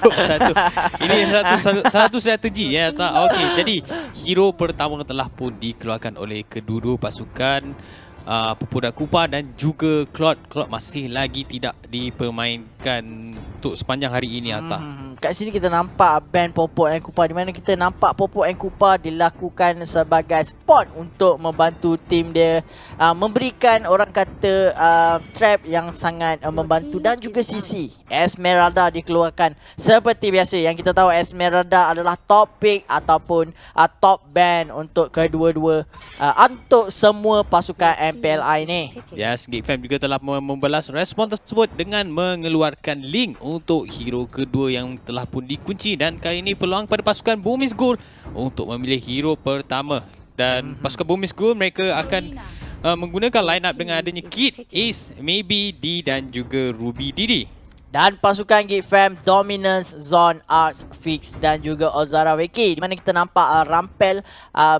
satu. Ini satu strategi ya tak. Okey, jadi hero pertama telah pun dikeluarkan oleh kedua-dua pasukan Pemuda Kupa dan juga Claude. Claude masih lagi tidak dipermainkan untuk sepanjang hari ini Atta. Kat sini kita nampak band Popok and Kupa, di mana kita nampak Popok and Kupa dilakukan sebagai spot untuk membantu tim dia, memberikan orang kata trap yang sangat membantu, dan juga sisi Esmeralda dikeluarkan. Seperti biasa yang kita tahu, Esmeralda adalah top pick ataupun top band untuk kedua-dua untuk semua pasukan MPLI ni. Yes, Geek Fam juga telah membalas respon tersebut dengan mengeluarkan link untuk hero kedua yang telah pun dikunci, dan kali ini peluang pada pasukan Bumis Ghoul untuk memilih hero pertama. Dan pasukan Bumis Ghoul mereka akan menggunakan line up dengan adanya Kid, Ace, Maybe, D dan juga Ruby Didi. Dan pasukan Geek Fam Dominance, Zone, Arts, Fix dan juga Ozara Weki, di mana kita nampak Rampel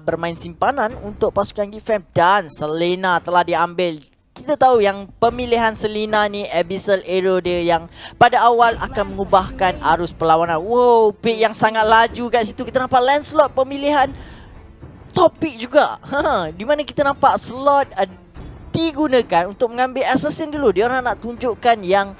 bermain simpanan untuk pasukan Geek Fam, dan Selena telah diambil. Kita tahu yang pemilihan Selena ni, Abyssal Arrow dia yang pada awal akan mengubahkan arus perlawanan. Wow, pick yang sangat laju kat situ. Kita nampak Lancelot pemilihan topik juga. Di mana kita nampak slot digunakan untuk mengambil assassin dulu. Dia orang nak tunjukkan yang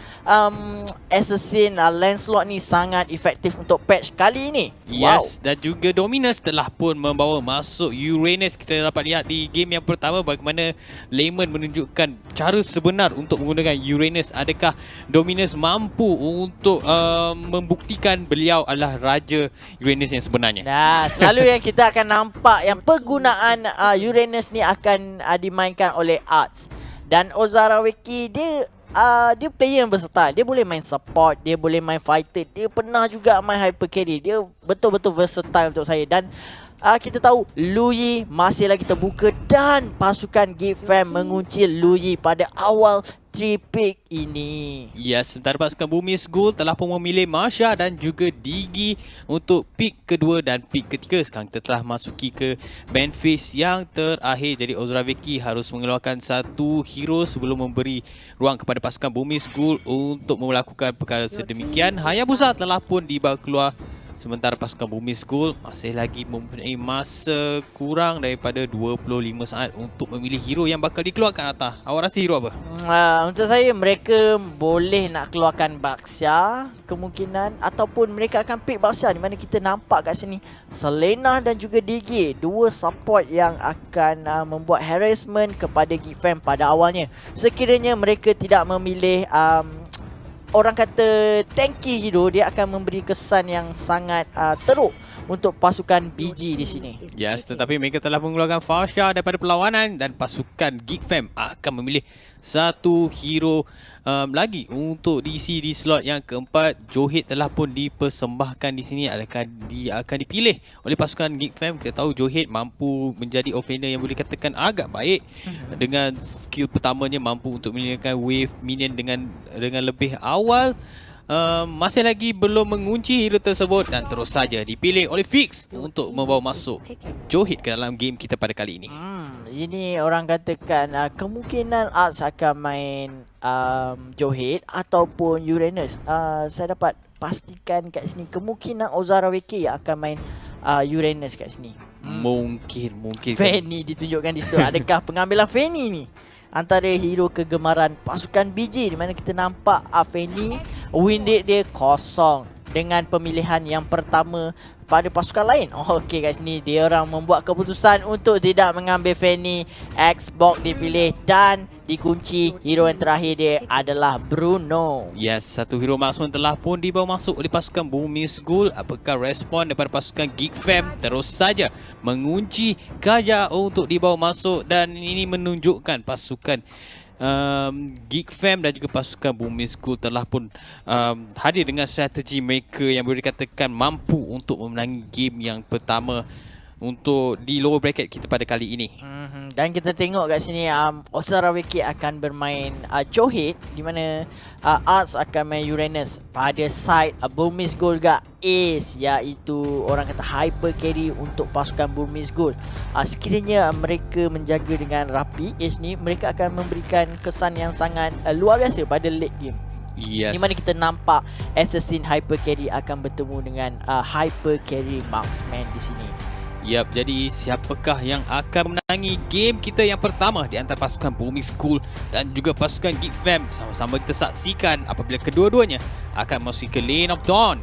assassin Lancelot ni sangat efektif untuk patch kali ini. Yes, dan juga Dominus telah pun membawa masuk Uranus. Kita dapat lihat di game yang pertama bagaimana Layman menunjukkan cara sebenar untuk menggunakan Uranus. Adakah Dominus mampu untuk membuktikan beliau adalah Raja Uranus yang sebenarnya? Nah, selalu yang kita akan nampak yang penggunaan Uranus ni akan dimainkan oleh Arts. Dan Ozara Weki dia player yang versatile. Dia boleh main support, dia boleh main fighter, dia pernah juga main hyper carry. Dia betul-betul versatile untuk saya. Dan kita tahu Luyi masih lagi terbuka, dan pasukan Geek Fam mengunci Luyi pada awal 3 pick ini. Yes, sementara pasukan Bumis Ghoul telah pun memilih Marsha dan juga Digi untuk pick kedua dan pick ketiga. Sekarang kita telah masuki ke band phase yang terakhir. Jadi Ozra Vicky harus mengeluarkan satu hero sebelum memberi ruang kepada pasukan Bumis Ghoul untuk melakukan perkara sedemikian. Hayabusa telah pun dibawa keluar. Sementara pasukan Bumis Ghoul masih lagi mempunyai masa kurang daripada 25 saat untuk memilih hero yang bakal dikeluarkan Atta. Awak rasa hero apa? Untuk saya, mereka boleh nak keluarkan Baxia kemungkinan, ataupun mereka akan pick Baxia, di mana kita nampak kat sini Selena dan juga Digi, dua support yang akan membuat harassment kepada Geek Fam pada awalnya. Sekiranya mereka tidak memilih orang kata tanky hero, dia akan memberi kesan yang sangat teruk untuk pasukan BG di sini. Yes, tetapi mereka telah mengeluarkan Fasha daripada perlawanan, dan pasukan Geek Fam akan memilih satu hero lagi untuk diisi di slot yang keempat. Johid telah pun dipersembahkan di sini. Adakah dia akan dipilih oleh pasukan Geek Fam? Kita tahu Johid mampu menjadi offlaner yang boleh katakan agak baik. Dengan skill pertamanya mampu untuk menyediakan wave minion dengan lebih awal. Masih lagi belum mengunci hero tersebut, dan terus saja dipilih oleh Fix untuk membawa masuk Johid ke dalam game kita pada kali ini. Ini orang katakan kemungkinan Arts akan main Johid ataupun Uranus. Saya dapat pastikan kat sini kemungkinan Ozara Weki akan main Uranus kat sini. Mungkin Fanny ditunjukkan di situ. Adakah pengambilan Fanny ni antara hero kegemaran pasukan BG, di mana kita nampak Fanny win rate dia kosong dengan pemilihan yang pertama pada pasukan lain. Okey, kat sini dia orang membuat keputusan untuk tidak mengambil Fanny. Xbox dipilih dan dikunci. Hero yang terakhir dia adalah Bruno. Yes, satu hero marksman telah pun dibawa masuk oleh pasukan Bumis Ghoul. Apakah respon daripada pasukan Geek Fam? Terus saja mengunci Kaja untuk dibawa masuk, dan ini menunjukkan pasukan Geek Fam dan juga pasukan Bumis Ghoul telah pun hadir dengan strategi mereka yang boleh dikatakan mampu untuk memenangi game yang pertama untuk di lower bracket kita pada kali ini. Dan kita tengok kat sini Ozara Weki akan bermain Johid, di mana Arts akan main Uranus. Pada side Bumis Ghoul gak Ace, iaitu orang kata hyper carry untuk pasukan Bumis Ghoul. Sekiranya mereka menjaga dengan rapi Ace ni, mereka akan memberikan kesan yang sangat luar biasa pada late game. Yes. Di mana kita nampak Assassin Hyper Carry akan bertemu dengan Hyper Carry Marksman di sini. Yap, jadi siapakah yang akan menangi game kita yang pertama di antara pasukan Booming School dan juga pasukan Geek Fam? Sama-sama kita saksikan apabila kedua-duanya akan memasuki ke Lane of Dawn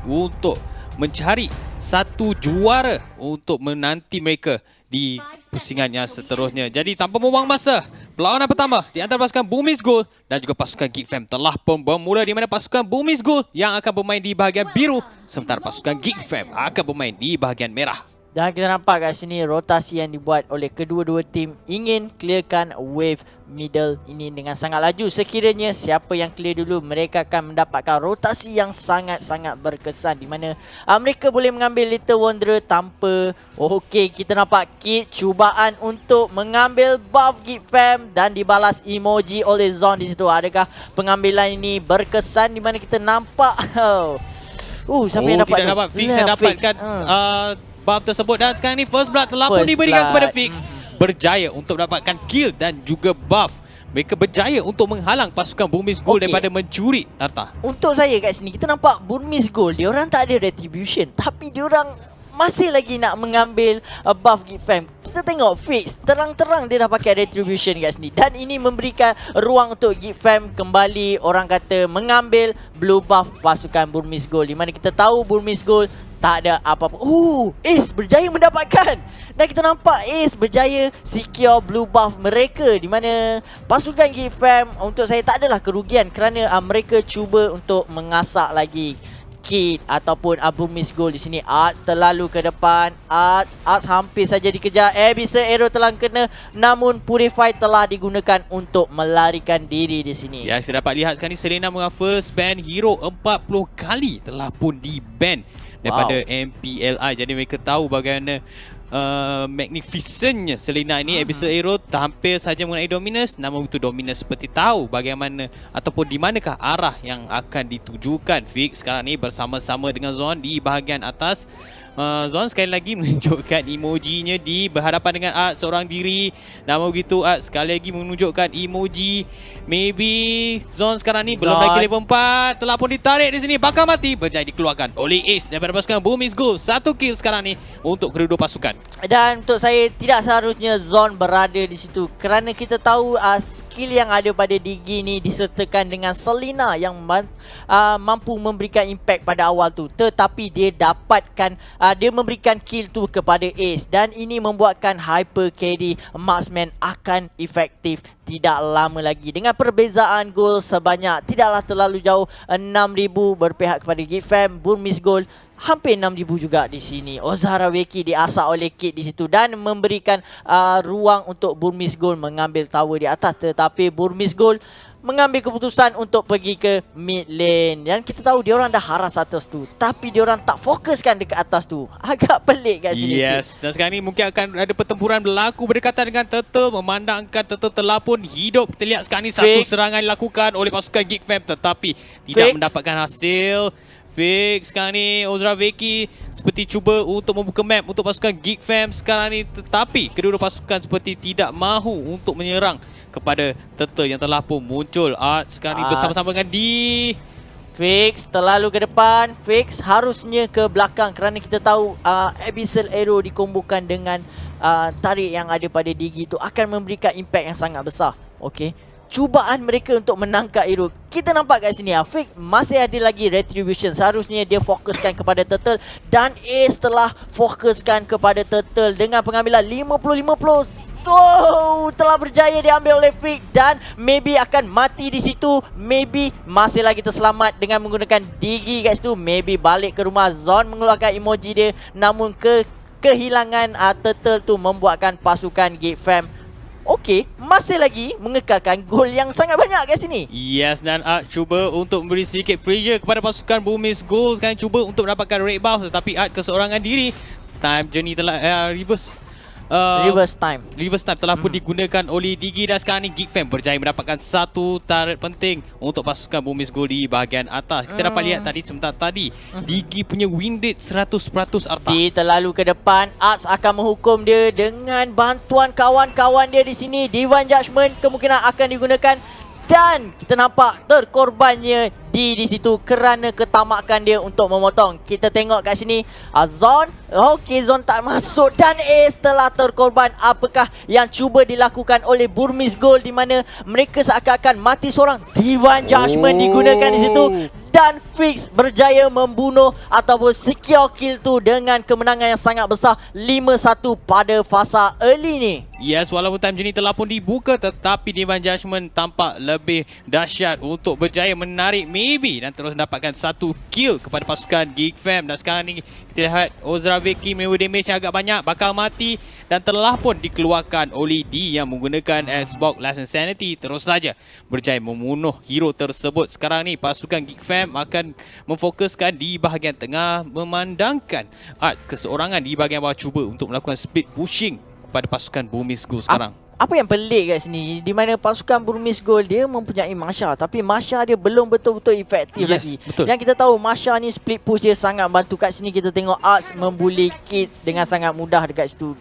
untuk mencari satu juara untuk menanti mereka di pusingan yang seterusnya. Jadi tanpa membuang masa, perlawanan pertama di antara pasukan Booming School dan juga pasukan Geek Fam telah pun bermula, di mana pasukan Booming School yang akan bermain di bahagian biru sementara pasukan Geek Fam akan bermain di bahagian merah. Dan kita nampak kat sini rotasi yang dibuat oleh kedua-dua tim ingin clearkan wave middle ini dengan sangat laju. Sekiranya siapa yang clear dulu, mereka akan mendapatkan rotasi yang sangat-sangat berkesan, di mana mereka boleh mengambil Little Wanderer tanpa. Okey, kita nampak Kit cubaan untuk mengambil buff Geek Fam dan dibalas emoji oleh Zon di situ. Adakah pengambilan ini berkesan, di mana kita nampak siapa yang dapat? Tidak dapat. Fix yang dapatkan buff tersebut, dan sekarang ni first blood telah pun diberikan kepada Fix. Berjaya untuk dapatkan kill dan juga buff. Mereka berjaya untuk menghalang pasukan Burmese Gold daripada mencuri harta. Untuk saya kat sini, kita nampak Burmese Gold, diorang tak ada retribution, tapi diorang masih lagi nak mengambil buff Geek Fam. Kita tengok Fix, terang-terang dia dah pakai retribution kat sini, dan ini memberikan ruang untuk Geek Fam kembali, orang kata, mengambil blue buff pasukan Burmese Gold, di mana kita tahu Burmese Gold tak ada apa-apa. Ace berjaya mendapatkan. Dan kita nampak Ace berjaya secure blue buff mereka, di mana pasukan Geek Fam untuk saya tak adalah kerugian, kerana mereka cuba untuk mengasak lagi Kid ataupun Burmese Gold di sini. Arts terlalu ke depan. Arts hampir saja dikejar. Abyssal Arrow telah kena, namun Purify telah digunakan untuk melarikan diri di sini. Ya, kita dapat lihat sekarang ni Selena dengan first ban hero 40 kali telah pun di-ban daripada MPLI. Jadi mereka tahu bagaimana magnificentnya Selena ini. Abyssal Arrow hampir saja mengenai Dominus, namun itu Dominus seperti tahu bagaimana ataupun di manakah arah yang akan ditujukan. Fix sekarang ni bersama-sama dengan Zon di bahagian atas. Zon sekali lagi menunjukkan emojinya di berhadapan dengan Art seorang diri. Namun begitu Art sekali lagi menunjukkan emoji. Maybe Zon sekarang ni belum lagi level 4. Telah pun ditarik di sini. Bakal mati. Berjaya dikeluarkan oleh Ace daripada pasukan Burmese Gold. 1 kill sekarang ni untuk kedua-dua pasukan. Dan untuk saya, tidak seharusnya Zon berada di situ, kerana kita tahu skill yang ada pada Digi ni disertakan dengan Selena yang mampu memberikan impact pada awal tu. Tetapi dia dapatkan dia memberikan kill tu kepada Ace, dan ini membuatkan Hyper Carry Marksman akan efektif tidak lama lagi. Dengan perbezaan gol sebanyak tidaklah terlalu jauh, 6,000 berpihak kepada Geek Fam. Burmese Gold hampir 6,000 juga di sini. Ozara Weki diasak oleh Kid di situ dan memberikan ruang untuk Burmese Gold mengambil tower di atas. Tetapi Burmese Gold mengambil keputusan untuk pergi ke mid lane, dan kita tahu diorang dah haras atas tu, tapi diorang tak fokuskan dekat atas tu. Agak pelik kat sini. Yes, dan sekarang ni mungkin akan ada pertempuran berlaku berdekatan dengan Turtle. Memandangkan Turtle telah pun hidup. Kita lihat sekarang ni satu serangan dilakukan oleh pasukan Geek Fam, tetapi tidak mendapatkan hasil. Fix sekarang ni Ozra Veki seperti cuba untuk membuka map untuk pasukan Geek Fam sekarang ni, tetapi kedua-dua pasukan seperti tidak mahu untuk menyerang kepada Turtle yang telah pun muncul. Art sekarang ni bersama-sama dengan D. Fix terlalu ke depan. Fix harusnya ke belakang, kerana kita tahu Abyssal Arrow dikombokan dengan tarik yang ada pada Digi tu akan memberikan impact yang sangat besar. Okey, cubaan mereka untuk menangkap Arrow, kita nampak kat sini Fix masih ada lagi retribution. Seharusnya dia fokuskan kepada Turtle, dan Ace telah fokuskan kepada Turtle dengan pengambilan 50-50. Telah berjaya diambil oleh Fix, dan maybe akan mati di situ. Maybe masih lagi terselamat dengan menggunakan Digi kat situ. Maybe balik ke rumah. Zon mengeluarkan emoji dia, namun kehilangan Turtle tu membuatkan pasukan Geek Fam masih lagi mengekalkan gol yang sangat banyak kat sini. Yes, dan Art cuba untuk memberi sedikit pressure kepada pasukan Burmese Gold. Sekarang cuba untuk mendapatkan red buff, tetapi Art keseorangan diri. Time journey telah reverse time telah pun digunakan oleh Digi, dan sekarang ni Geek Fam berjaya mendapatkan satu turret penting untuk pasukan Burmese Gold di bahagian atas. Kita dapat lihat sebentar tadi Digi punya win rate 100% Arta. Dia terlalu ke depan. Arts akan menghukum dia dengan bantuan kawan-kawan dia di sini. Divine Judgment kemungkinan akan digunakan. dan kita nampak terkorbannya di situ kerana ketamakan dia untuk memotong. Kita tengok kat sini Zon, okey, Zon tak masuk dan setelah terkorban. Apakah yang cuba dilakukan oleh Burmese Gold di mana mereka seakan-akan mati seorang. Divine Judgment digunakan di situ dan Fix berjaya membunuh ataupun secure kill tu dengan kemenangan yang sangat besar 5-1 pada fasa early ni. Yes, walaupun time journey telah pun dibuka, tetapi Divine Judgment tampak lebih dahsyat untuk berjaya menarik maybe dan terus mendapatkan satu kill kepada pasukan Geek Fam. Dan sekarang ni kita lihat Ozraveki menerima damage yang agak banyak, bakal mati dan telah pun dikeluarkan oleh D yang menggunakan Xbox Last Insanity. Terus saja berjaya membunuh hero tersebut. Sekarang ni pasukan Geek Fam akan memfokuskan di bahagian tengah, memandangkan Art keseorangan di bahagian bawah cuba untuk melakukan split pushing pada pasukan Burmese Gold sekarang. Apa yang pelik kat sini, di mana pasukan Burmese Gold dia mempunyai Masha, tapi Masha dia belum betul-betul efektif lagi. Betul. Yang kita tahu Masha ni split push dia sangat bantu. Kat sini kita tengok Arts membuli Kids dengan sangat mudah dekat situ.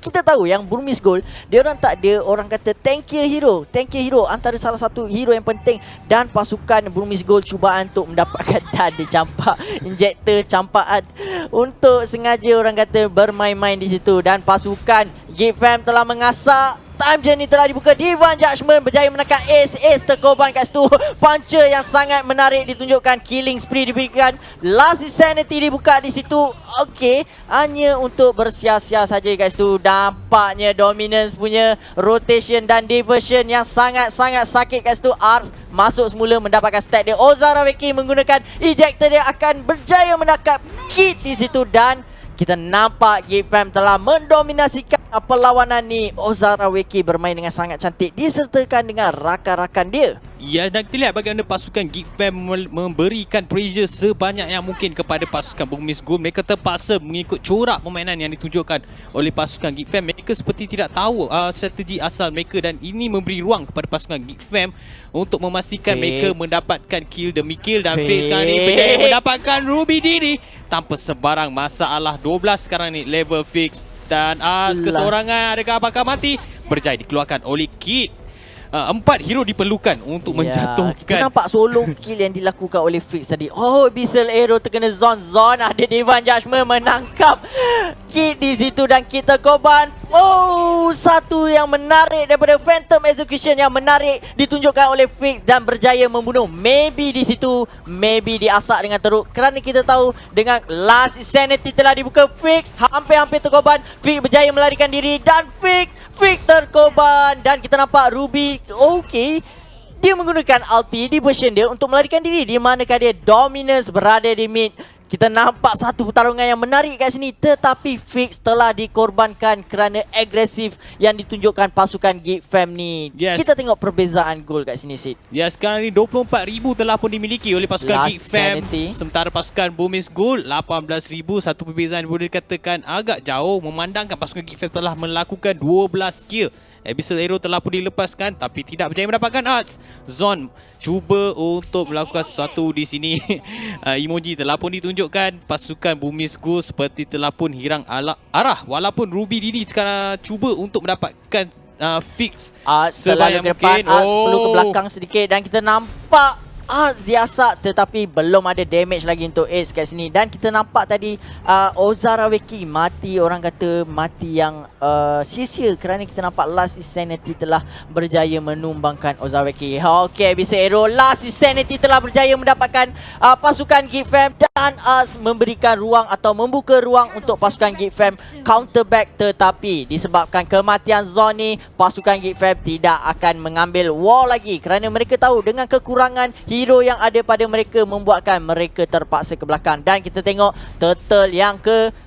Kita tahu yang Burmese Gold, dia orang tak ada orang kata tankier hero. Tankier hero antara salah satu hero yang penting, dan pasukan Burmese Gold cubaan untuk mendapatkan ada campak injektor campakan untuk sengaja orang kata bermain-main di situ. Dan pasukan Geek Fam telah mengasak. Time journey telah dibuka. Divine Judgment berjaya menekan Ace terkorban kat situ. Puncher yang sangat menarik ditunjukkan. Killing spree diberikan. Last Insanity dibuka di situ. Okey, hanya untuk bersia-sia saja kat situ. Dampaknya Dominance punya rotation dan diversion yang sangat-sangat sakit kat situ. Arts masuk semula mendapatkan stack dia. Ozraveki menggunakan ejector dia akan berjaya menangkap Kid di situ. Dan kita nampak Geek Fam telah mendominasikan perlawanan ni. Ozraveki bermain dengan sangat cantik disertakan dengan rakan-rakan dia. Ya, dan kita lihat bagaimana pasukan Geek Fam memberikan pressure sebanyak yang mungkin kepada pasukan Burmese Gold. Mereka terpaksa mengikut corak permainan yang ditunjukkan oleh pasukan Geek Fam. Mereka seperti tidak tahu strategi asal mereka, dan ini memberi ruang kepada pasukan Geek Fam untuk memastikan mereka mendapatkan kill demi kill. Dan Fix sekarang ni berjaya mendapatkan Ruby diri tanpa sebarang masalah. 12 sekarang ni level Fix, dan keseorangan adakah bakal mati berjaya dikeluarkan oleh Kid. 4 hero diperlukan untuk menjatuhkan. Kita nampak solo kill yang dilakukan oleh Fix tadi. Oh, Abyssal Arrow terkena Zon. Zon ada Divine Judgment menangkap Kid di situ dan kita korban. Oh, satu yang menarik daripada Phantom Execution yang menarik ditunjukkan oleh Fix dan berjaya membunuh. Maybe di situ, maybe diasak dengan teruk, kerana kita tahu dengan Last Insanity telah dibuka. Fix hampir-hampir terkorban. Fix berjaya melarikan diri dan Fix terkorban. Dan kita nampak Ruby, okey, dia menggunakan ulti di version dia untuk melarikan diri, di manakah dia Dominance berada di mid. Kita nampak satu pertarungan yang menarik kat sini, tetapi Fix telah dikorbankan kerana agresif yang ditunjukkan pasukan Geek Fam ni. Yes. Kita tengok perbezaan gol kat sini, Sid. Ya, sekarang ni 24,000 telah pun dimiliki oleh pasukan Geek Fam. Sanity. Sementara pasukan Burmese Gold 18,000. Satu perbezaan boleh dikatakan agak jauh, memandangkan pasukan Geek Fam telah melakukan 12 kill. Abyssal Arrow telah pun dilepaskan tapi tidak berjaya mendapatkan Arts. Zon cuba untuk melakukan sesuatu di sini. Emoji telah pun ditunjukkan. Pasukan Burmese Gold seperti telah pun hilang arah. Walaupun Ruby Didi sekarang cuba untuk mendapatkan Fix sebanyak mungkin. Arts perlu ke belakang sedikit dan kita nampak Arts diasak tetapi belum ada damage lagi untuk Ace kat sini. Dan kita nampak tadi Ozraveki mati, orang kata mati yang sia-sia, kerana kita nampak Last Insanity telah berjaya menumbangkan Ozraveki. Okey, Abyssal Arrow, Last Insanity telah berjaya mendapatkan pasukan Geek Fam, dan Arts memberikan ruang atau membuka ruang untuk pasukan Geek Fam counter back. Tetapi disebabkan kematian Zon ni, pasukan Geek Fam tidak akan mengambil wall lagi, kerana mereka tahu dengan kekurangan hero yang ada pada mereka membuatkan mereka terpaksa ke belakang. Dan kita tengok turtle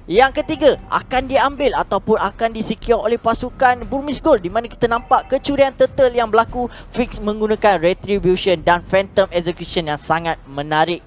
yang ketiga akan diambil ataupun akan disecure oleh pasukan Burmese Gold, di mana kita nampak kecurian turtle yang berlaku. Fix menggunakan Retribution dan Phantom Execution yang sangat menarik.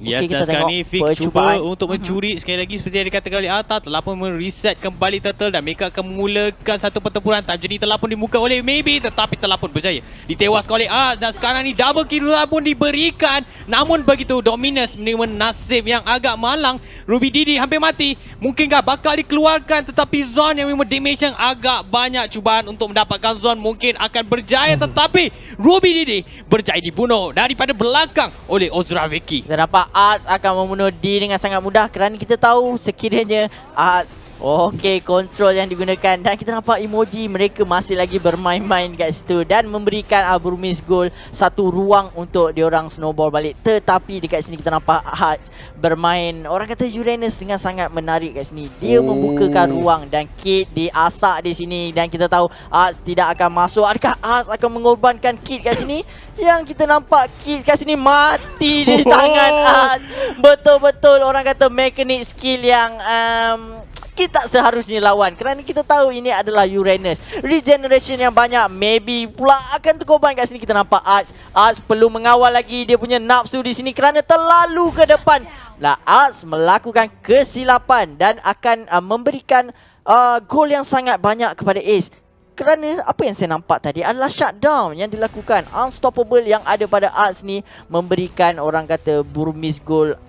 Yes, Okey, dan kita sekarang tengok ni Fix cuba untuk mencuri sekali lagi seperti yang dikatakan oleh Atta, telah pun mereset kembali Turtle dan mereka akan memulakan satu pertempuran. Time journey telah pun dibuka oleh Maybe, tetapi telah pun berjaya ditewaskan oleh Art, dan sekarang ni double kill telah pun diberikan. Namun begitu Dominus menerima nasib yang agak malang. Ruby Didi hampir mati, mungkinkah bakal dikeluarkan, tetapi Zon yang memang damage yang agak banyak. Cubaan untuk mendapatkan Zon mungkin akan berjaya, tetapi Ruby Didi berjaya dibunuh daripada belakang oleh Ozraveki. Kita nampak Arts akan membunuh D dengan sangat mudah kerana kita tahu sekiranya Arts okey, kontrol yang digunakan, dan kita nampak emoji mereka masih lagi bermain-main kat situ dan memberikan Burmese Gold satu ruang untuk diorang snowball balik. Tetapi dekat sini kita nampak Arts bermain, orang kata Uranus, dengan sangat menarik kat sini. Dia membukakan ruang dan Kid diasak di sini, dan kita tahu Arts tidak akan masuk. Adakah Arts akan mengorbankan Kid kat sini? Yang kita nampak Kid kat sini mati di tangan Arts. Betul-betul orang kata mekanik skill yang kita tak seharusnya lawan, kerana kita tahu ini adalah Uranus. Regeneration yang banyak, Maybe pula akan terkorban kat sini. Kita nampak Arts perlu mengawal lagi dia punya nafsu di sini kerana terlalu ke depan. Lah, Arts melakukan kesilapan dan akan memberikan gol yang sangat banyak kepada Ace. Kerana apa yang saya nampak tadi adalah shutdown yang dilakukan. Unstoppable yang ada pada Arts ni memberikan orang kata Burmese Gold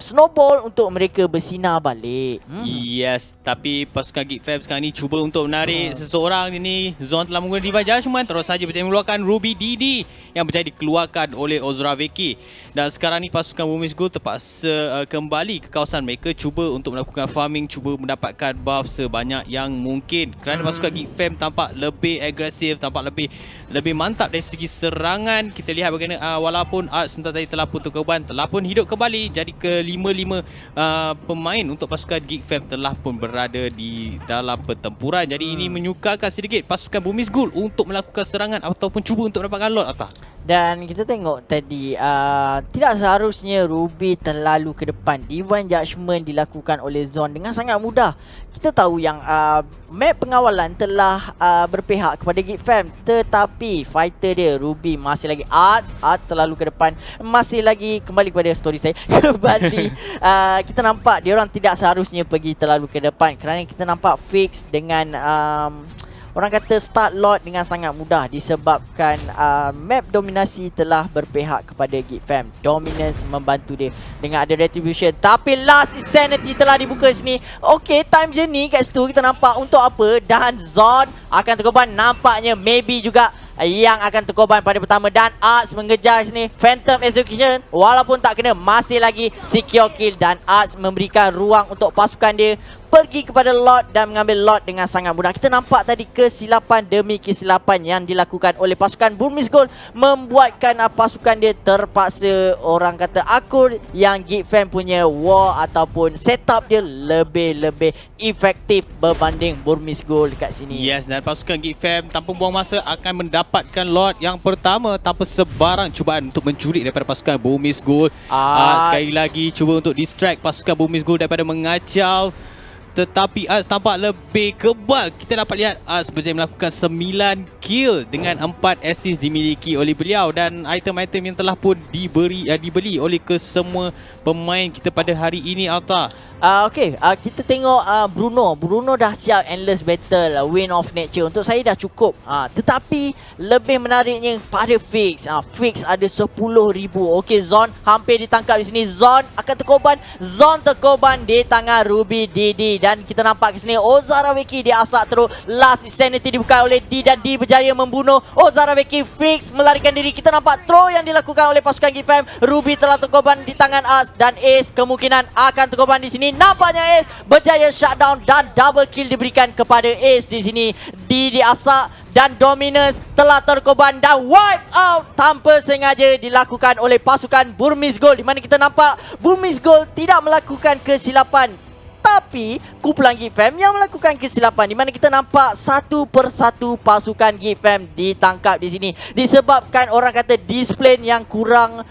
snowball untuk mereka bersinar balik. Yes, tapi pasukan Geek Fam sekarang ni cuba untuk menarik seseorang ini. Zon telah menggunakan Divine Judgment, terus saja berjaya mengeluarkan Ruby Didi yang berjaya dikeluarkan oleh Ozraveki. Dan sekarang ni pasukan Burmese Gold terpaksa kembali ke kawasan mereka, cuba untuk melakukan farming, cuba mendapatkan buff sebanyak yang mungkin. Kerana pasukan Geek Fam tampak lebih agresif, tampak lebih mantap dari segi serangan. Kita lihat bagaimana walaupun Arts sebentar tadi telah pun terkorban, telah pun hidup kembali. Jadi ke-5 pemain untuk pasukan Geek Fam telah pun berada di dalam pertempuran. Jadi ini menyukarkan sedikit pasukan Burmese Gold untuk melakukan serangan ataupun cuba untuk mendapatkan lot Atta. Dan kita tengok tadi tidak seharusnya Ruby terlalu ke depan. Divine Judgment dilakukan oleh Zon dengan sangat mudah. Kita tahu yang map pengawalan telah berpihak kepada Geek Fam, tetapi fighter dia Ruby masih lagi Arts terlalu ke depan. Masih lagi kembali kepada story saya. Kembali kita nampak diorang tidak seharusnya pergi terlalu ke depan kerana kita nampak Fix dengan orang kata start lot dengan sangat mudah disebabkan map dominasi telah berpihak kepada Geek Fam. Dominance membantu dia dengan ada retribution, tapi last insanity telah dibuka sini. Okey, time journey kat situ kita nampak untuk apa, dan Zon akan terkorban. Nampaknya Maybe juga yang akan terkorban pada pertama, dan Arts mengejar sini Phantom Execution walaupun tak kena, masih lagi secure kill, dan Arts memberikan ruang untuk pasukan dia pergi kepada lot dan mengambil lot dengan sangat mudah. Kita nampak tadi kesilapan demi kesilapan yang dilakukan oleh pasukan Burmese Gold membuatkan pasukan dia terpaksa orang kata akur yang Geek Fam punya war ataupun setup dia lebih efektif berbanding Burmese Gold dekat sini. Yes, dan pasukan Geek Fam tanpa buang masa akan mendapatkan lot yang pertama tanpa sebarang cubaan untuk mencuri daripada pasukan Burmese Gold. Sekali lagi cuba untuk distract pasukan Burmese Gold daripada mengacau, tetapi Arts tampak lebih kebal. Kita dapat lihat Arts berjaya melakukan 9 kill dengan 4 assist dimiliki oleh beliau, dan item-item yang telah pun dibeli oleh kesemua pemain kita pada hari ini, Alta. Okey, kita tengok Bruno dah siap Endless Battle, Wind of Nature. Untuk saya dah cukup. Tetapi lebih menariknya pada Fix. Fix ada 10,000. Okey, Zon hampir ditangkap di sini. Zon akan terkorban. Zon terkorban di tangan Ruby Didi, dan kita nampak ke sini Ozraveki diasak terus. Last Insanity dibuka oleh D, dan D berjaya membunuh Ozraveki. Fix melarikan diri. Kita nampak throw yang dilakukan oleh pasukan Geek Fam. Ruby telah terkorban di tangan Arts, dan Ace kemungkinan akan terkorban di sini. Nampaknya Ace berjaya shutdown dan double kill diberikan kepada Ace di sini. D diasak dan Dominus telah terkorban dan wipe out tanpa sengaja dilakukan oleh pasukan Burmese Gold, di mana kita nampak Burmese Gold tidak melakukan kesilapan, tapi kumpulan Geek Fam yang melakukan kesilapan, di mana kita nampak satu persatu pasukan Geek Fam ditangkap di sini disebabkan orang kata display yang kurang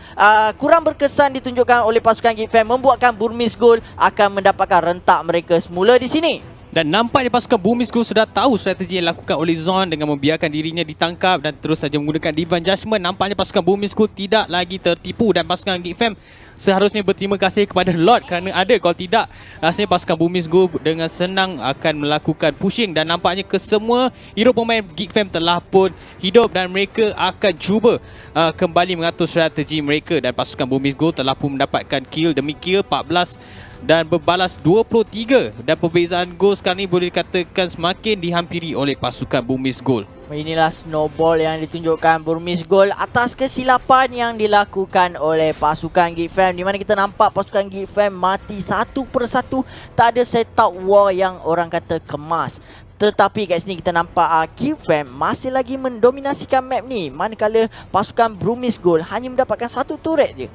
berkesan ditunjukkan oleh pasukan Geek Fam, membuatkan Burmese Gold akan mendapatkan rentak mereka semula di sini. Dan nampaknya pasukan Burmese Gold sudah tahu strategi yang dilakukan oleh Zon dengan membiarkan dirinya ditangkap dan terus saja menggunakan Divine Judgment. Nampaknya pasukan Burmese Gold tidak lagi tertipu, dan pasukan Geek Fam seharusnya berterima kasih kepada Lord kerana ada. Kalau tidak, rasanya pasukan Bumis Gold dengan senang akan melakukan pushing, dan nampaknya kesemua hero pemain Geek Fam telah pun hidup dan mereka akan cuba kembali mengatur strategi mereka, dan pasukan Bumis Gold telah pun mendapatkan kill demi kill 14 dan berbalas 23, dan perbezaan gol sekarang ni boleh dikatakan semakin dihampiri oleh pasukan Bumis Gold. Inilah snowball yang ditunjukkan Burmese Gold atas kesilapan yang dilakukan oleh pasukan Geek Fam, di mana kita nampak pasukan Geek Fam mati satu persatu, tak ada setup war yang orang kata kemas. Tetapi kat sini kita nampak Geek Fam masih lagi mendominasikan map ni, manakala pasukan Burmese Gold hanya mendapatkan satu turret je.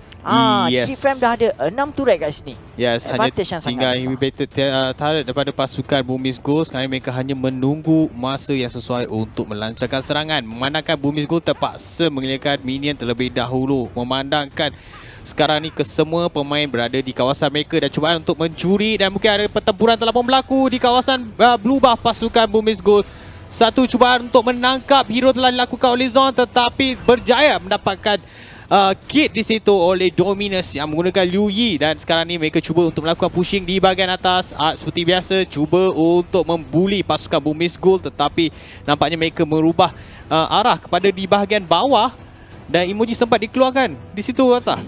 Yes. Geek Fam dah ada 6 turret kat sini. Yes, Advantage hanya tinggal inhibited turret daripada pasukan Bumis Gold. Sekarang mereka hanya menunggu masa yang sesuai untuk melancarkan serangan. Memandangkan Bumis Gold terpaksa mengelakkan minion terlebih dahulu. Memandangkan sekarang ni kesemua pemain berada di kawasan mereka dan cubaan untuk mencuri, dan mungkin ada pertempuran telah pun berlaku di kawasan blue buff pasukan Bumis Gold. Satu cubaan untuk menangkap hero telah dilakukan oleh Zon, tetapi berjaya mendapatkan kit di situ oleh Dominus yang menggunakan Liu Yi, dan sekarang ni mereka cuba untuk melakukan pushing di bahagian atas. Seperti biasa cuba untuk membuli pasukan Bumis Gold, tetapi nampaknya mereka merubah arah kepada di bahagian bawah, dan emoji sempat dikeluarkan di situ kata.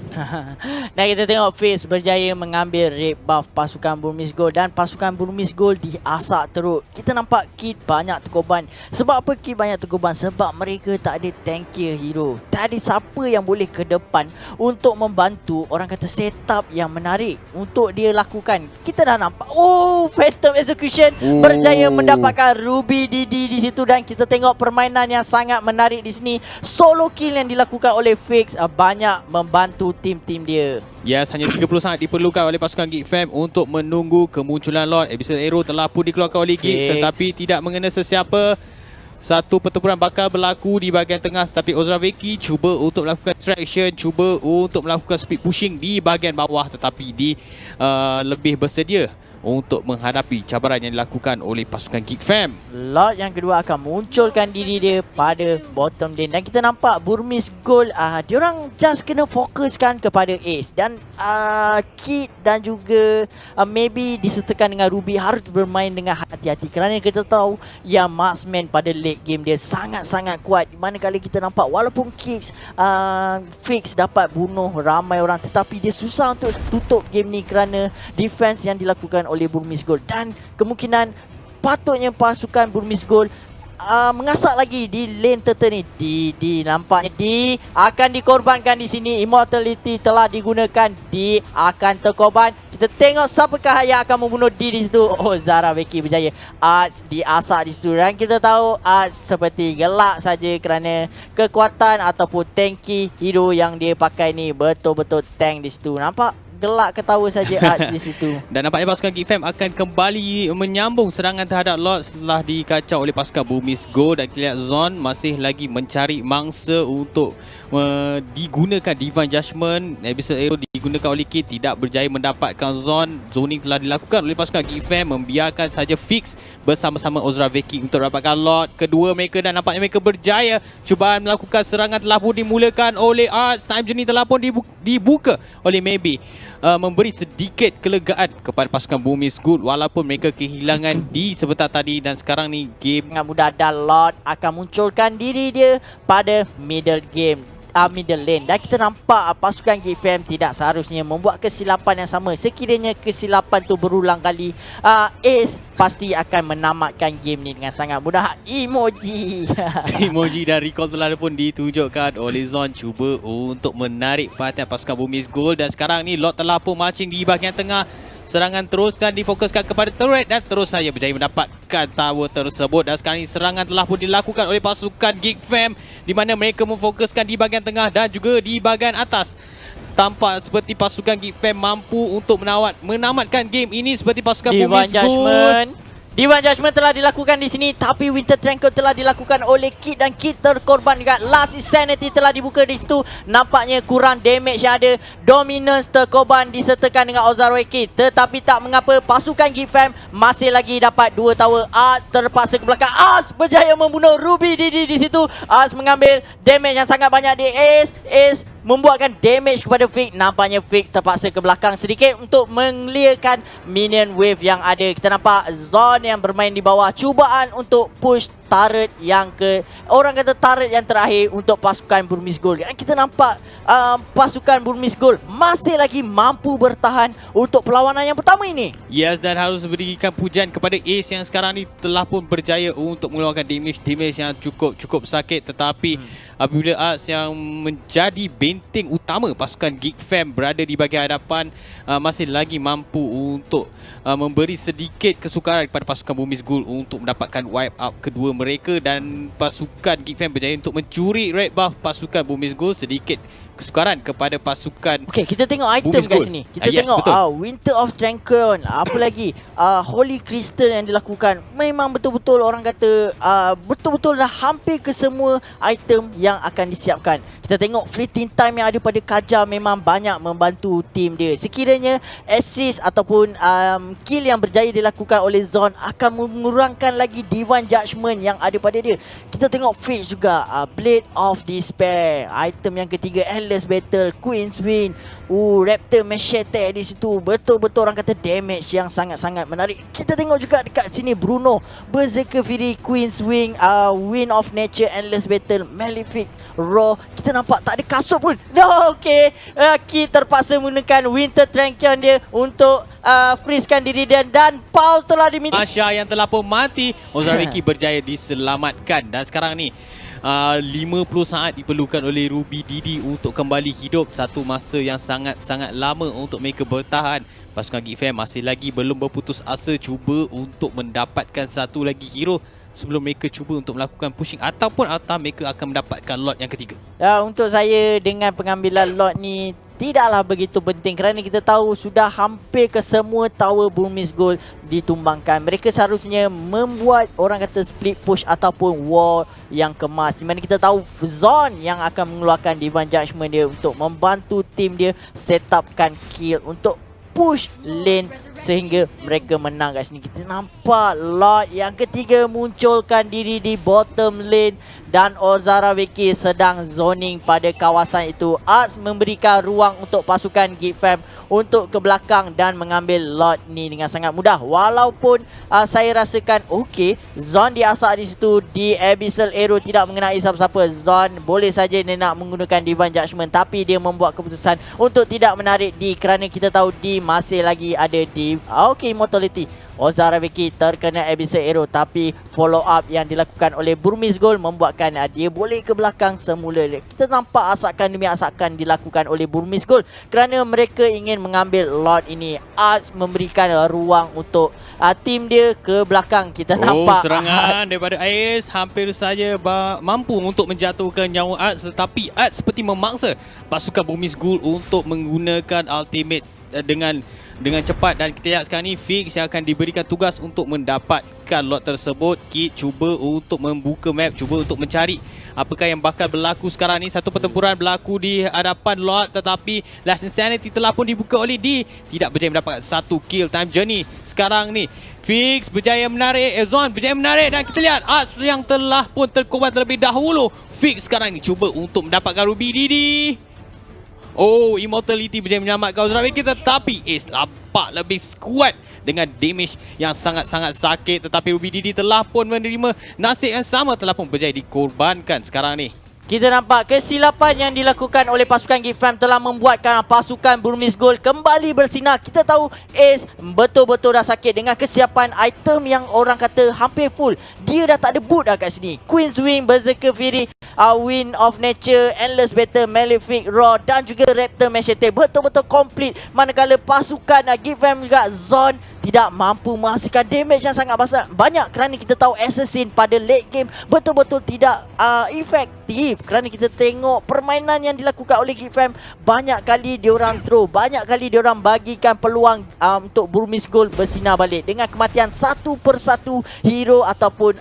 Dan kita tengok Face berjaya mengambil red buff pasukan Burmese Gold, dan pasukan Burmese Gold diasak teruk. Kita nampak Kid banyak terkorban. Sebab apa Kid banyak terkorban? Sebab mereka tak ada tankier hero. Tak ada siapa yang boleh ke depan untuk membantu orang kata setup yang menarik untuk dia lakukan. Kita dah nampak Phantom Execution berjaya mendapatkan Ruby DD di situ, dan kita tengok permainan yang sangat menarik di sini. Solo kill yang dilakukan oleh Fix banyak membantu tim-tim dia. Yes, hanya 30 sangat diperlukan oleh pasukan Geek Fam untuk menunggu kemunculan Lord. Abyssal Arrow telah pun dikeluarkan oleh Geek, tetapi tidak mengena sesiapa. Satu pertempuran bakal berlaku di bahagian tengah, tapi Ozraveki cuba untuk melakukan distraction, cuba untuk melakukan speed pushing di bahagian bawah, tetapi di lebih bersedia untuk menghadapi cabaran yang dilakukan oleh pasukan Geek Fam. Lord yang kedua akan munculkan diri dia pada bottom lane, dan kita nampak Burmese Gold diorang just kena fokuskan kepada Ace, dan Kid dan juga maybe disertakan dengan Ruby harus bermain dengan hati-hati, kerana kita tahu yang marksman pada late game dia sangat-sangat kuat. Manakala kita nampak walaupun Kicks Fix dapat bunuh ramai orang, tetapi dia susah untuk tutup game ni kerana defense yang dilakukan oleh Burmese Gold, dan kemungkinan patutnya pasukan Burmese Gold mengasak lagi di lane turtle ni. Nampaknya akan dikorbankan di sini. Immortality telah digunakan, akan terkorban. Kita tengok siapakah yang akan membunuh di situ. Ozraveki berjaya. Diasak di situ, dan kita tahu seperti gelak saja kerana kekuatan ataupun tanky hero yang dia pakai ni betul-betul tank di situ. Nampak gelak ketawa saja di situ. Dan nampaknya pasukan Geek Fam akan kembali menyambung serangan terhadap Lord setelah dikacau oleh pasukan Bumis Gold, dan kita lihat Zon masih lagi mencari mangsa untuk digunakan Divine Judgment. Abyssal Arrow digunakan oleh Kid, tidak berjaya mendapatkan Zon. Zoning telah dilakukan oleh pasukan Geek Fam, membiarkan saja Fix bersama-sama Ozraveki untuk dapatkan Lord kedua mereka, dan nampaknya mereka berjaya. Cubaan melakukan serangan telah pun dimulakan oleh Arts. Time Journey telah pun dibuka oleh Maybe, memberi sedikit kelegaan kepada pasukan Bumis Gold walaupun mereka kehilangan di sebentar tadi, dan sekarang ni game dengan mudah, dan Lord akan munculkan diri dia pada middle lane, dan kita nampak pasukan Geek Fam tidak seharusnya membuat kesilapan yang sama. Sekiranya kesilapan tu berulang kali, Ace pasti akan menamatkan game ni dengan sangat mudah. Emoji dan recall telah pun ditunjukkan oleh Zon, cuba untuk menarik perhatian pasukan Bumis Gold, dan sekarang ni Lord telah pun marching di bahagian tengah. Serangan teruskan difokuskan kepada turret, dan terus saja berjaya mendapatkan tower tersebut, dan sekarang ini serangan telah pun dilakukan oleh pasukan Geek Fam, di mana mereka memfokuskan di bahagian tengah dan juga di bahagian atas. Tampak seperti pasukan Geek Fam mampu untuk menamatkan game ini seperti pasukan Bumis Gold. Divine Judgment telah dilakukan di sini, tapi Winter Tranquil telah dilakukan oleh Kid, dan Kid terkorban juga. Last Insanity telah dibuka di situ. Nampaknya kurang damage yang ada. Dominance terkorban disertakan dengan Ozraveki, tetapi tak mengapa, pasukan Geek Fam masih lagi dapat 2 tower. Arts terpaksa ke belakang. Arts berjaya membunuh Ruby di situ. Arts mengambil damage yang sangat banyak di Ace membuatkan damage kepada Fix. Nampaknya Fix terpaksa ke belakang sedikit untuk mengeluarkan minion wave yang ada. Kita nampak Zon yang bermain di bawah, cubaan untuk push turret yang turret yang terakhir untuk pasukan Burmese Gold. Dan kita nampak pasukan Burmese Gold masih lagi mampu bertahan untuk perlawanan yang pertama ini. Yes, dan harus berikan pujian kepada Ace yang sekarang ni telah pun berjaya untuk mengeluarkan damage yang cukup sakit. Tetapi apabila Arts yang menjadi benteng utama pasukan Geek Fam berada di bahagian hadapan, masih lagi mampu untuk memberi sedikit kesukaran kepada pasukan Burmese Gold untuk mendapatkan wipe up kedua mereka, dan pasukan Geek Fam berjaya untuk mencuri red buff pasukan Burmese Gold, sedikit kesukaran kepada pasukan. Okey, kita tengok item Burmese kat Gold. sini. Kita Yes, tengok betul. Winter of Tranquil, apa lagi Holy Crystal yang dilakukan. Memang betul-betul orang kata betul-betul dah hampir ke semua item yang akan disiapkan. Kita tengok fleeting time yang ada pada Kaja memang banyak membantu tim dia. Sekiranya assist ataupun kill yang berjaya dilakukan oleh Zon akan mengurangkan lagi Divine Judgment yang ada pada dia. Kita tengok Fix juga, Blade of Despair, item yang ketiga, Endless Battle, Queen's Wing, Raptor Machete di situ. Betul-betul orang kata damage yang sangat-sangat menarik. Kita tengok juga dekat sini Bruno, Berserker Fury, Queen's Wing, Wind of Nature, Endless Battle, Malefic, Raw. Kita nampak tak ada kasut pun. No, okay. Ki terpaksa menggunakan Winter Tranquion dia untuk freezekan diri dia, dan pause telah dimiliki. Asha yang telah pun mati, Ozariki berjaya diselamatkan. Dan sekarang ni 50 saat diperlukan oleh Ruby Didi untuk kembali hidup. Satu masa yang sangat-sangat lama untuk mereka bertahan. Pasukan Geek Fam masih lagi belum berputus asa cuba untuk mendapatkan satu lagi hero sebelum mereka cuba untuk melakukan pushing, ataupun mereka akan mendapatkan lot yang ketiga. Untuk saya, dengan pengambilan lot ni tidaklah begitu penting kerana kita tahu sudah hampir ke semua tower Burmese Gold ditumbangkan. Mereka seharusnya membuat orang kata split push ataupun war yang kemas, di mana kita tahu Zon yang akan mengeluarkan Divine Judgment dia untuk membantu tim dia set upkan kill untuk push lane sehingga mereka menang. Kat sini kita nampak Lord yang ketiga munculkan diri di bottom lane, dan Ozarawiecki sedang zoning pada kawasan itu. Arts memberikan ruang untuk pasukan Geek Fam untuk ke belakang dan mengambil Lord ni dengan sangat mudah. Walaupun saya rasakan okey, Zon diasak di situ, di Abyssal Arrow tidak mengenai siapa-siapa. Zon boleh saja dia nak menggunakan Divine Judgment, tapi dia membuat keputusan untuk tidak menarik di, kerana kita tahu di masih lagi ada di Immortality. Ozarawiecki terkena Abyssal Arrow, tapi follow up yang dilakukan oleh Burmese Gold membuatkan dia boleh ke belakang semula. Kita nampak asakan demi asakan dilakukan oleh Burmese Gold kerana mereka ingin mengambil Lord ini. Arts memberikan ruang untuk tim dia ke belakang. Kita nampak serangan daripada Ace hampir saja mampu untuk menjatuhkan nyawa Arts, tetapi Arts seperti memaksa pasukan Burmese Gold untuk menggunakan ultimate dengan cepat. Dan kita lihat sekarang ni Fix yang akan diberikan tugas untuk mendapatkan lot tersebut. Kit cuba untuk membuka map, cuba untuk mencari apakah yang bakal berlaku sekarang ni. Satu pertempuran berlaku di hadapan lot, tetapi Last Insanity telah pun dibuka oleh D, tidak berjaya mendapatkan satu kill. Time Journey sekarang ni Fix berjaya menarik, Zon berjaya menarik, dan kita lihat Arts yang telah pun terkorban terlebih dahulu. Fix sekarang ni cuba untuk mendapatkan Ruby Didi. Immortality berjaya menyelamatkan Ozarawiecki, tetapi Ace nampak lebih kuat dengan damage yang sangat-sangat sakit. Tetapi Ruby Didi telah pun menerima nasib yang sama, telah pun berjaya dikorbankan sekarang ni. Kita nampak kesilapan yang dilakukan oleh pasukan Geek Fam telah membuatkan pasukan Burmese Gold kembali bersinar. Kita tahu Ace betul-betul dah sakit dengan kesiapan item yang orang kata hampir full. Dia dah tak ada boot dah kat sini. Queen's Wing, Berserker Fury, Wind of Nature, Endless Battle, Malefic, Raw, dan juga Raptor Machete. Betul-betul complete. Manakala pasukan Geek Fam juga Zon tidak mampu menghasilkan damage yang sangat banyak kerana kita tahu Assassin pada late game betul-betul tidak efektif. Kerana kita tengok permainan yang dilakukan oleh Geek Fam, banyak kali diorang throw, banyak kali diorang bagikan peluang untuk Burmese Gold bersinar balik dengan kematian satu persatu hero ataupun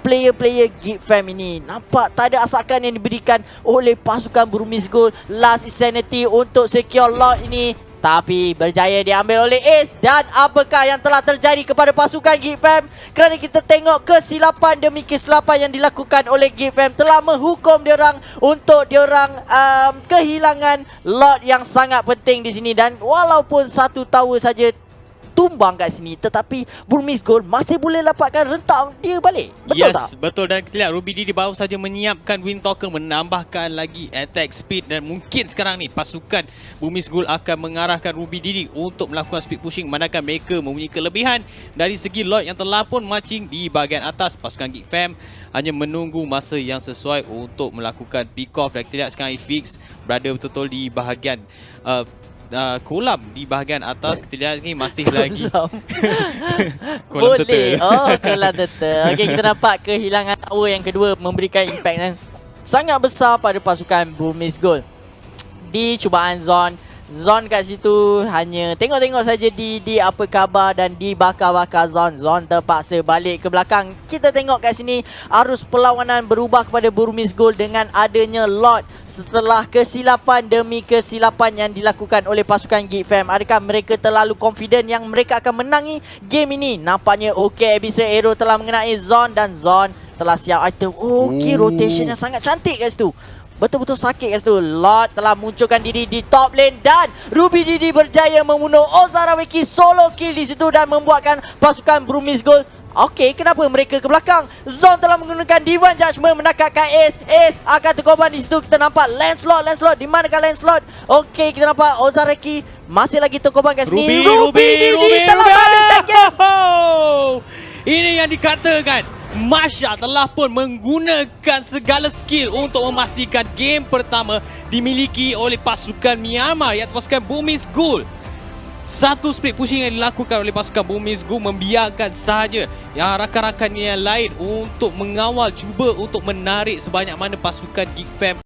player-player Geek Fam ini. Nampak tak ada asakan yang diberikan oleh pasukan Burmese Gold. Last Insanity untuk secure Lord ini Tapi berjaya diambil oleh Ace. Dan apakah yang telah terjadi kepada pasukan Geek Fam? Kerana kita tengok kesilapan demi kesilapan yang dilakukan oleh Geek Fam telah menghukum diorang untuk diorang kehilangan lot yang sangat penting di sini. Dan walaupun satu tower saja tumbang kat sini, tetapi Burmese Gold masih boleh dapatkan rentak dia balik. Betul yes, tak? Betul. Dan kita lihat Ruby Didi baru saja menyiapkan Windtalker, menambahkan lagi attack speed, dan mungkin sekarang ni pasukan Burmese Gold akan mengarahkan Ruby Didi untuk melakukan speed pushing, manakala mereka mempunyai kelebihan dari segi lot yang telah pun marching di bahagian atas. Pasukan Geek Fam hanya menunggu masa yang sesuai untuk melakukan pick off. Dan kita lihat sekarang Fix berada betul-betul di bahagian kolam di bahagian atas. Kita lihat ni masih lagi kolam boleh. turtle. Oh, kolam turtle. Okey, kita nampak kehilangan tower yang kedua memberikan impact yang sangat besar pada pasukan Burmese Gold. Di cubaan Zon kat situ hanya tengok-tengok saja di apa khabar dan dibakar-bakar Zon terpaksa balik ke belakang. Kita tengok kat sini arus perlawanan berubah kepada Burmese Gold dengan adanya lot setelah kesilapan demi kesilapan yang dilakukan oleh pasukan Geek Fam. Adakah mereka terlalu confident yang mereka akan menangi game ini? Nampaknya Abyssal Arrow telah mengenai Zon dan Zon telah siap item. Rotation yang sangat cantik kat situ. Betul-betul sakit kat situ. Lot telah munculkan diri di top lane dan Ruby Didi berjaya membunuh Ozaraweki solo kill di situ dan membuatkan pasukan Burmese Gold. Okey, kenapa mereka ke belakang? Zon telah menggunakan Divine Judgment menangkapkan Ace. Ace akan terkorban di situ. Kita nampak Lancelot. Di manakah Lancelot? Okey, kita nampak Ozaraweki masih lagi terkorban kat sini. Ruby Didi telah habis second. Ini yang dikatakan Masya telah pun menggunakan segala skill untuk memastikan game pertama dimiliki oleh pasukan Myanmar, iaitu pasukan Burmese Gold. Satu split pushing yang dilakukan oleh pasukan Burmese Gold membiarkan sahaja yang rakan-rakan yang lain untuk mengawal, cuba untuk menarik sebanyak mana pasukan Geek Fam.